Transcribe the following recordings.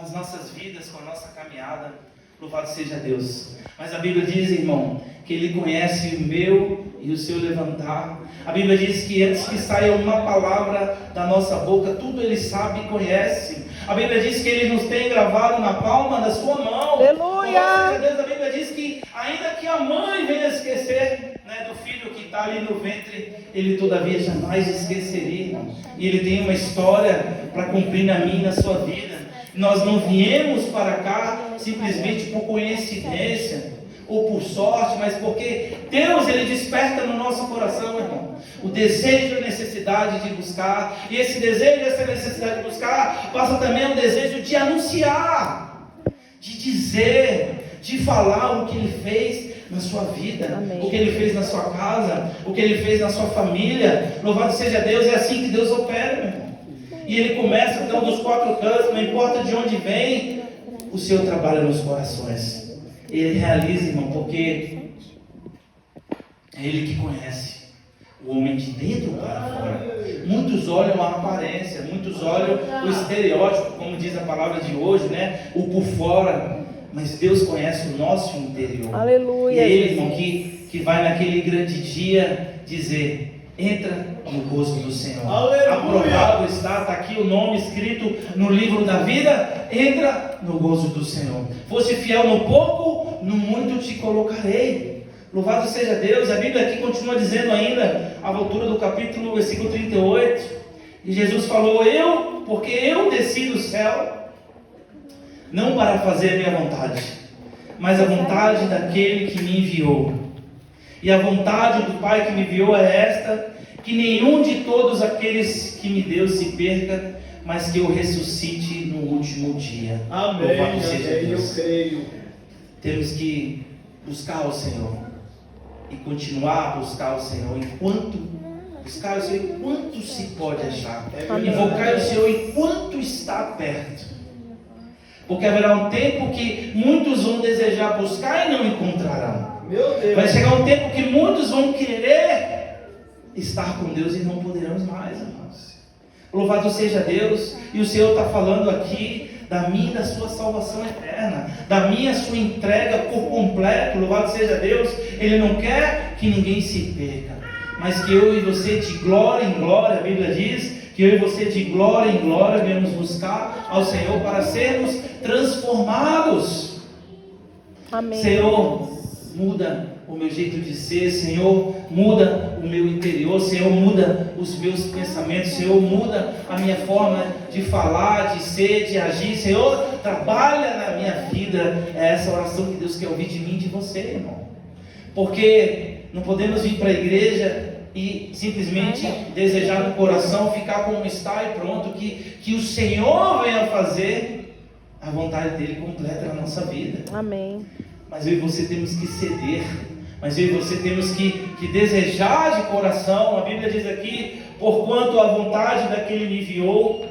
as nossas vidas, com a nossa caminhada. Louvado seja Deus. Mas a Bíblia diz, irmão, que Ele conhece o meu e o seu levantar. A Bíblia diz que antes que saia uma palavra da nossa boca, tudo Ele sabe e conhece. A Bíblia diz que Ele nos tem gravado na palma da sua mão. Aleluia! Deus, a Bíblia diz que ainda que a mãe venha esquecer, né, do filho que está ali no ventre, Ele todavia jamais esqueceria, irmão. E Ele tem uma história para cumprir na minha e na sua vida. Nós não viemos para cá simplesmente por coincidência ou por sorte, mas porque Deus, Ele desperta no nosso coração, irmão, o desejo e a necessidade de buscar. E esse desejo e essa necessidade de buscar passa também o desejo de anunciar, de dizer, de falar o que Ele fez na sua vida. Amém. O que Ele fez na sua casa, o que Ele fez na sua família. Louvado seja Deus. É assim que Deus opera, meu irmão. E Ele começa então dos quatro cantos, não importa de onde vem, o Senhor trabalha nos corações. Ele realiza, irmão, porque é Ele que conhece o homem de dentro para fora. Muitos olham a aparência, muitos olham o estereótipo, como diz a palavra de hoje, né? O por fora. Mas Deus conhece o nosso interior. Aleluia. E é Ele, irmão, que vai naquele grande dia dizer: entra no gozo do Senhor. Aleluia. Aprovado está aqui o nome escrito no livro da vida. Entra no gozo do Senhor. Fosse fiel no pouco, no muito te colocarei. Louvado seja Deus. A Bíblia aqui continua dizendo ainda, à altura do capítulo, versículo 38. E Jesus falou: porque eu desci do céu, não para fazer a minha vontade, mas a vontade daquele que me enviou. E a vontade do Pai que me enviou é esta: que nenhum de todos aqueles que me deu se perca, mas que eu ressuscite no último dia. Amém. Louvado seja Deus. Eu creio. Temos que buscar o Senhor e continuar a buscar o Senhor enquanto buscar o Senhor enquanto se pode achar. Invocar o Senhor enquanto está perto. Porque haverá um tempo que muitos vão desejar buscar e não encontrarão. Meu Deus. Vai chegar um tempo que muitos vão querer estar com Deus e não poderemos mais, irmãos. Louvado seja Deus. E o Senhor está falando aqui da minha e da sua salvação eterna, da minha e sua entrega por completo. Louvado seja Deus. Ele não quer que ninguém se perca, mas que eu e você de glória em glória, a Bíblia diz que eu e você de glória em glória viemos buscar ao Senhor para sermos transformados. Amém. Senhor, muda o meu jeito de ser. Senhor, muda o meu interior. Senhor, muda os meus pensamentos. Senhor, muda a minha forma de falar, de ser, de agir. Senhor, trabalha na minha vida. É essa oração que Deus quer ouvir de mim e de você, irmão. Porque não podemos vir para a igreja e simplesmente desejar no coração, ficar como está e pronto. Que o Senhor venha fazer a vontade dEle completa na nossa vida. Amém. Mas eu e você temos que ceder. Mas eu e você temos que desejar de coração. A Bíblia diz aqui: porquanto a vontade daquele me enviou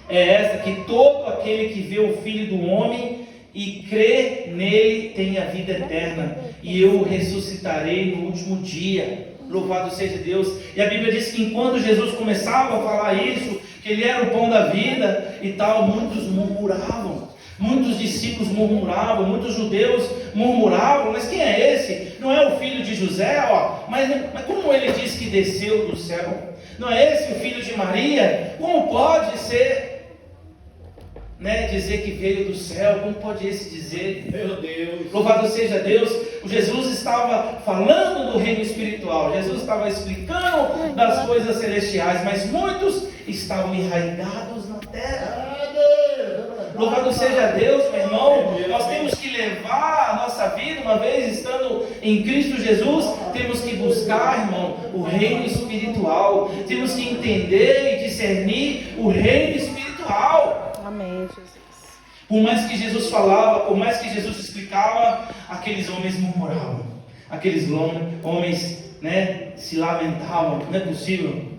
é esta, que todo aquele que vê o Filho do Homem e crê nele tem a vida eterna, e eu o ressuscitarei no último dia. Louvado seja Deus. E a Bíblia diz que enquanto Jesus começava a falar isso, que Ele era o pão da vida e tal, muitos murmuravam. Muitos discípulos murmuravam, muitos judeus murmuravam: mas quem é esse? Não é o filho de José? Mas como ele diz que desceu do céu? Não é esse o filho de Maria? Como pode ser, dizer que veio do céu? Como pode esse dizer? Meu Deus. Louvado seja Deus. O Jesus estava falando do reino espiritual, Jesus estava explicando das coisas celestiais, mas muitos estavam enraizados na terra. Louvado seja Deus, meu irmão. Nós temos que levar a nossa vida, uma vez estando em Cristo Jesus, temos que buscar, irmão, o reino espiritual. Temos que entender e discernir o reino espiritual. Amém, Jesus. Por mais que Jesus falava, por mais que Jesus explicava, aqueles homens murmuravam. Aqueles homens, se lamentavam. Não é possível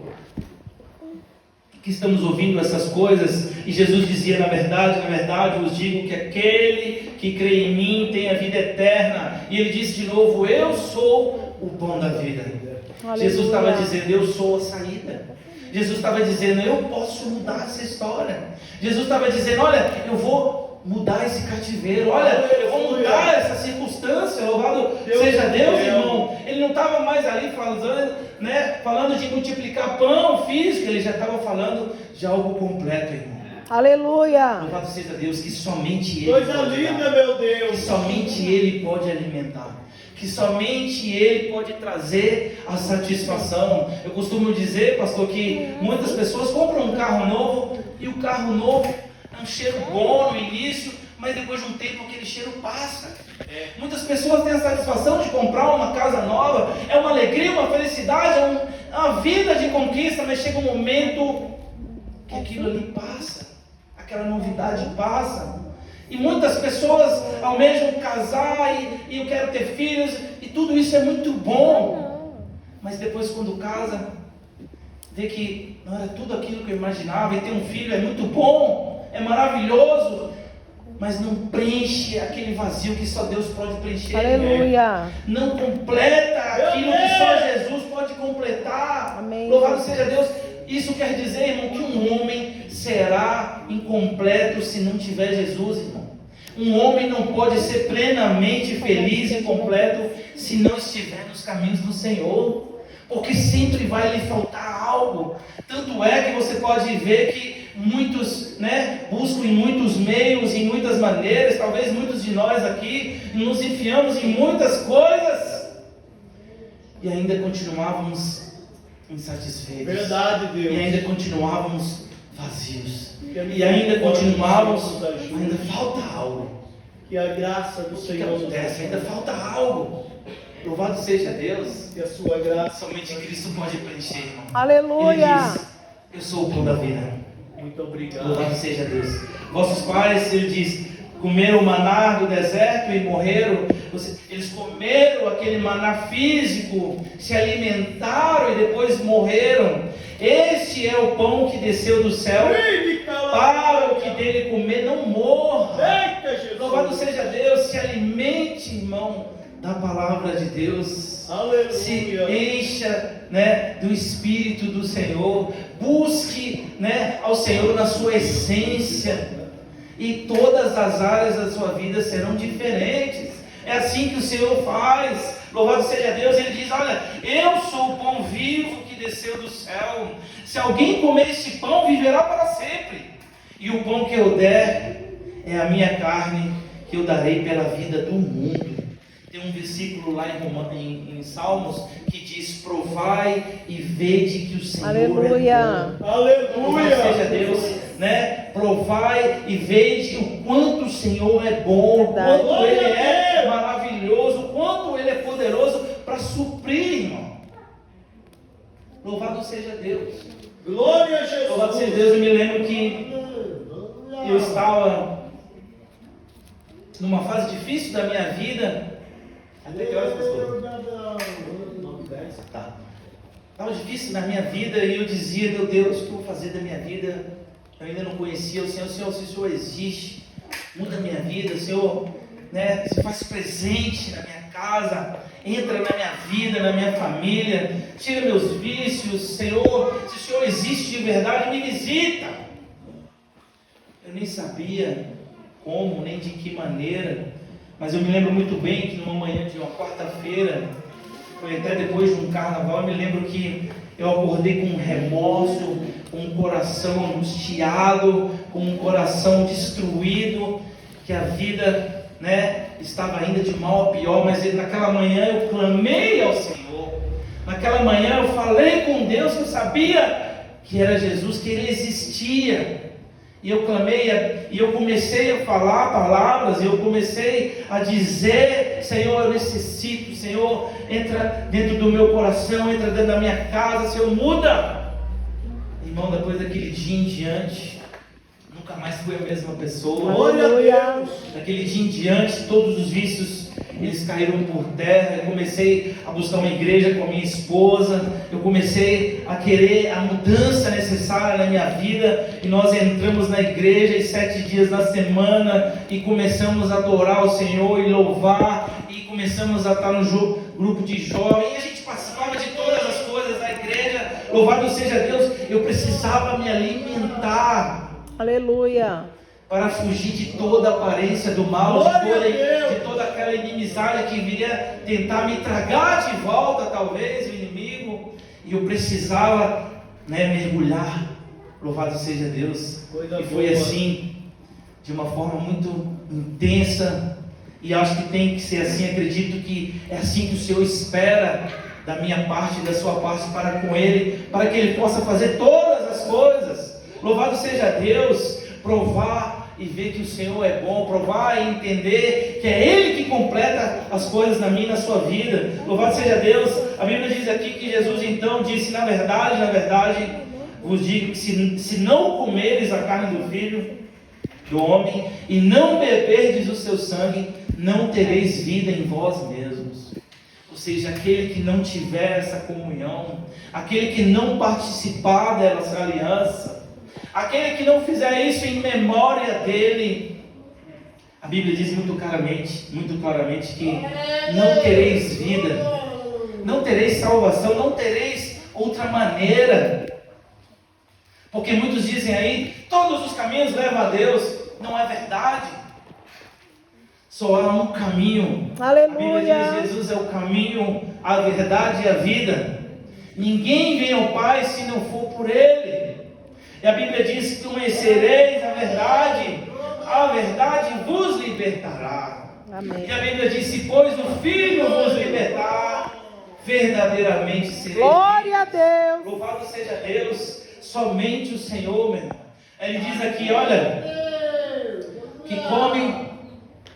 que estamos ouvindo essas coisas. E Jesus dizia: na verdade, vos digo que aquele que crê em mim tem a vida eterna. E ele disse de novo: eu sou o pão da vida. Aleluia. Jesus estava dizendo: eu sou a saída. Jesus estava dizendo, eu posso mudar essa história. Jesus estava dizendo, olha, eu vou mudar esse cativeiro, olha, eu vou mudar essa circunstância, louvado seja Deus, irmão. Ele não estava mais ali falando de multiplicar pão físico, ele já estava falando de algo completo, irmão. Aleluia. Louvado seja Deus, que somente Ele Coisa pode linda, dar, meu Deus. que somente Ele pode alimentar, que somente Ele pode trazer a satisfação. Eu costumo dizer, pastor, que muitas pessoas compram um carro novo e o carro novo é um cheiro bom no início, mas depois de um tempo aquele cheiro passa. Muitas pessoas têm a satisfação de comprar uma casa nova, é uma alegria, uma felicidade, é uma vida de conquista, mas chega um momento que aquilo ali passa, aquela novidade passa. E muitas pessoas almejam casar e eu quero ter filhos, e tudo isso é muito bom, mas depois quando casa, vê que não era tudo aquilo que eu imaginava, e ter um filho é muito bom, é maravilhoso, mas não preenche aquele vazio que só Deus pode preencher. Aleluia. Não completa aquilo que só Jesus pode completar. Amém. Louvado seja Deus. Isso quer dizer, irmão, que um homem será incompleto se não tiver Jesus, irmão. Um homem não pode ser plenamente feliz e completo se não estiver nos caminhos do Senhor, porque sempre vai lhe faltar algo. Tanto é que você pode ver que muitos, buscam em muitos meios, em muitas maneiras. Talvez muitos de nós aqui nos enfiamos em muitas coisas e ainda continuávamos insatisfeitos. Verdade, Deus. E ainda continuávamos vazios. E ainda continuávamos, ainda falta algo. Que a graça do O que Senhor nos acontece? Ainda falta algo. Louvado seja Deus. Que a sua graça. Somente Cristo pode preencher, irmão. Aleluia. Ele diz, eu sou o pão da vida. Muito obrigado. Louvado seja Deus. Vossos pais, ele diz, comeram o maná do deserto e morreram. Eles comeram aquele maná físico, se alimentaram e depois morreram. Este é o pão que desceu do céu para o que dele comer não morra. Eita, Jesus. Louvado seja Deus. Se alimente, irmão, da palavra de Deus. Aleluia. Se encha, do Espírito do Senhor. Busque, ao Senhor na sua essência, e todas as áreas da sua vida serão diferentes. É assim que o Senhor faz. Louvado seja Deus. Ele diz, olha, eu sou o pão vivo que desceu do céu. Se alguém comer este pão, viverá para sempre. E o pão que eu der é a minha carne, que eu darei pela vida do mundo. Tem um versículo lá em Salmos que diz, provai e vede que o Senhor Aleluia. é bom. Aleluia. Louvado seja Deus, provai e vede o quanto o Senhor é bom, o Verdade. quanto Ele é maravilhoso, o quanto Ele é poderoso para suprir, irmão. Louvado seja Deus. Glória a Jesus. Louvado seja Deus. Eu me lembro que eu estava numa fase difícil da minha vida. Até que horas, pastor? 9:10. Tá. Estava difícil na minha vida e eu dizia, meu Deus, o que eu vou fazer da minha vida? Eu ainda não conhecia o Senhor. Se o Senhor existe, muda a minha vida. O Senhor, se faz presente na minha casa, entra na minha vida, na minha família, tira meus vícios, Senhor. Se o Senhor existe de verdade, me visita. Eu nem sabia como, nem de que maneira, mas eu me lembro muito bem que numa manhã de uma quarta-feira, foi até depois de um carnaval, eu me lembro que eu acordei com um remorso, com um coração angustiado, com um coração destruído, que a vida, estava indo de mal a pior, mas naquela manhã eu clamei ao Senhor. Naquela manhã eu falei com Deus, que eu sabia que era Jesus, que Ele existia. E eu clamei, e eu comecei a falar palavras, e eu comecei a dizer, Senhor, eu necessito, Senhor, entra dentro do meu coração, entra dentro da minha casa, Senhor, muda. Irmão, depois daquele dia em diante, nunca mais fui a mesma pessoa. Aleluia. Daquele dia em diante, todos os vícios, eles caíram por terra. Eu comecei a buscar uma igreja com a minha esposa. Eu comecei a querer a mudança necessária na minha vida. E nós entramos na igreja e 7 dias na semana e começamos a adorar o Senhor e louvar. E começamos a estar no grupo de jovens. E a gente participava de todas as coisas da igreja. Louvado seja Deus. eu precisava me alimentar Aleluia. para fugir de toda a aparência do mal, Glória a Deus. de toda aquela inimizade que viria tentar me tragar de volta, talvez, o inimigo. E eu precisava, mergulhar. Louvado seja Deus. Coisa E foi boa. assim, de uma forma muito intensa. E acho que tem que ser assim. Acredito que é assim que o Senhor espera da minha parte e da sua parte para com Ele, para que Ele possa fazer todas as coisas. Louvado seja Deus. Provar e ver que o Senhor é bom, provar e entender que é Ele que completa as coisas na minha e na sua vida. Louvado seja Deus. A Bíblia diz aqui que Jesus então disse: na verdade, vos digo que se não comeres a carne do Filho do homem e não beberdes o seu sangue, não tereis vida em vós mesmos. Ou seja, aquele que não tiver essa comunhão, aquele que não participar dessa aliança, aquele que não fizer isso em memória dele, a Bíblia diz muito claramente que não tereis vida, não tereis salvação, não tereis outra maneira. Porque muitos dizem aí, todos os caminhos levam a Deus. Não é verdade. Só há um caminho. Aleluia. A Bíblia diz: Jesus é o caminho, a verdade e a vida. Ninguém vem ao Pai se não for por Ele. E a Bíblia diz que conhecereis a verdade vos libertará. Amém. E a Bíblia diz: se pois o Filho vos libertar, verdadeiramente sereis. Glória a Deus. Louvado seja Deus. Somente o Senhor, meu irmão. Ele diz aqui: olha, que come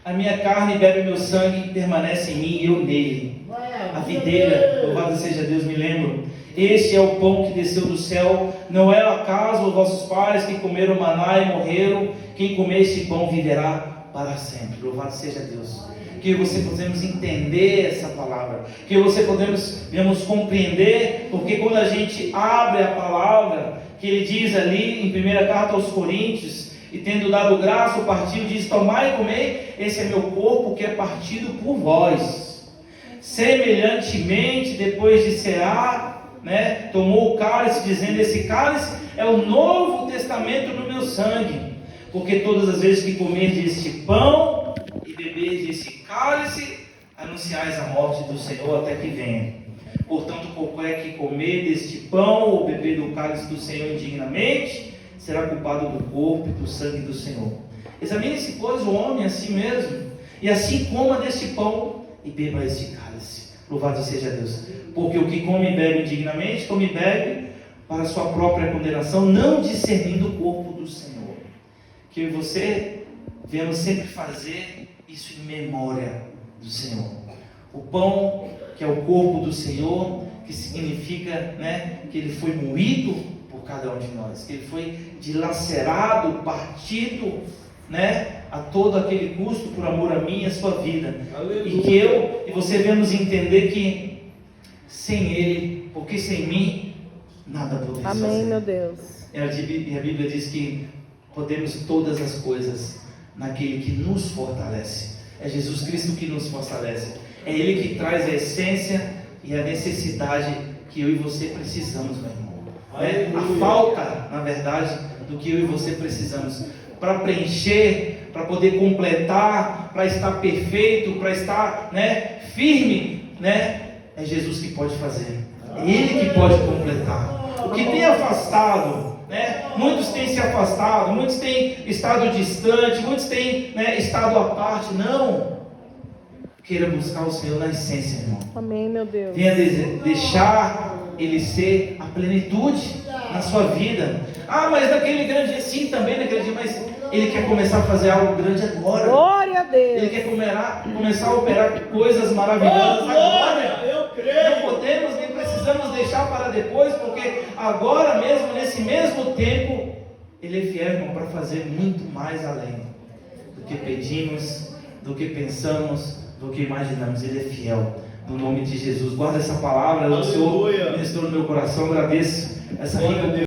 a minha carne e bebe meu sangue, permanece em mim e eu nele. A videira, louvado seja Deus, me lembro. Este é o pão que desceu do céu. Não é acaso os vossos pais que comeram maná e morreram? Quem comer este pão viverá para sempre. Louvado seja Deus. Que você possamos entender essa palavra, que você podemos compreender, porque quando a gente abre a palavra, que ele diz ali em 1 carta aos Coríntios, e tendo dado graça, o partiu, diz: tomai e comei, esse é meu corpo que é partido por vós. Semelhantemente, depois de cear, tomou o cálice, dizendo: esse cálice é o novo testamento no meu sangue, porque todas as vezes que comerdes este pão e beberdes esse cálice, anunciais a morte do Senhor até que venha. Portanto, qualquer que comer deste pão ou beber do cálice do Senhor indignamente, será culpado do corpo e do sangue do Senhor. Examine-se, pois, o homem a si mesmo, e assim coma deste pão e beba este cálice. Louvado seja Deus. Porque o que come e bebe indignamente, come e bebe para a sua própria condenação, não discernindo o corpo do Senhor. Que você venhamos sempre fazer isso em memória do Senhor. O pão, que é o corpo do Senhor, que significa, que ele foi moído por cada um de nós, que ele foi dilacerado, partido, a todo aquele custo por amor a mim e a sua vida. Aleluia. E que eu e você venhamos entender que sem ele, porque sem mim, nada podemos fazer. Amém, meu Deus. E a Bíblia diz que podemos todas as coisas naquele que nos fortalece. É Jesus Cristo que nos fortalece. É Ele que traz a essência e a necessidade que eu e você precisamos, meu irmão. A falta, na verdade, do que eu e você precisamos para preencher, para poder completar, para estar perfeito, para estar firme, é Jesus que pode fazer. É Ele que pode completar. O que tem afastado, muitos têm se afastado, muitos têm estado distante, muitos têm estado à parte. Não. Queira buscar o Senhor na essência, irmão. Amém, meu Deus. Venha deixar Ele ser a plenitude na sua vida. Ah, mas naquele grande dia, sim, também naquele dia, mas Ele quer começar a fazer algo grande agora. Glória a Deus. Ele quer começar a operar coisas maravilhosas agora. Eu creio. Não podemos nem precisamos deixar para depois, porque agora mesmo, nesse mesmo tempo, Ele é fiel, irmão, para fazer muito mais além do que pedimos, do que pensamos, do que imaginamos. Ele é fiel. No nome de Jesus, guarda essa palavra. O Senhor ministrou no meu coração. Agradeço essa rica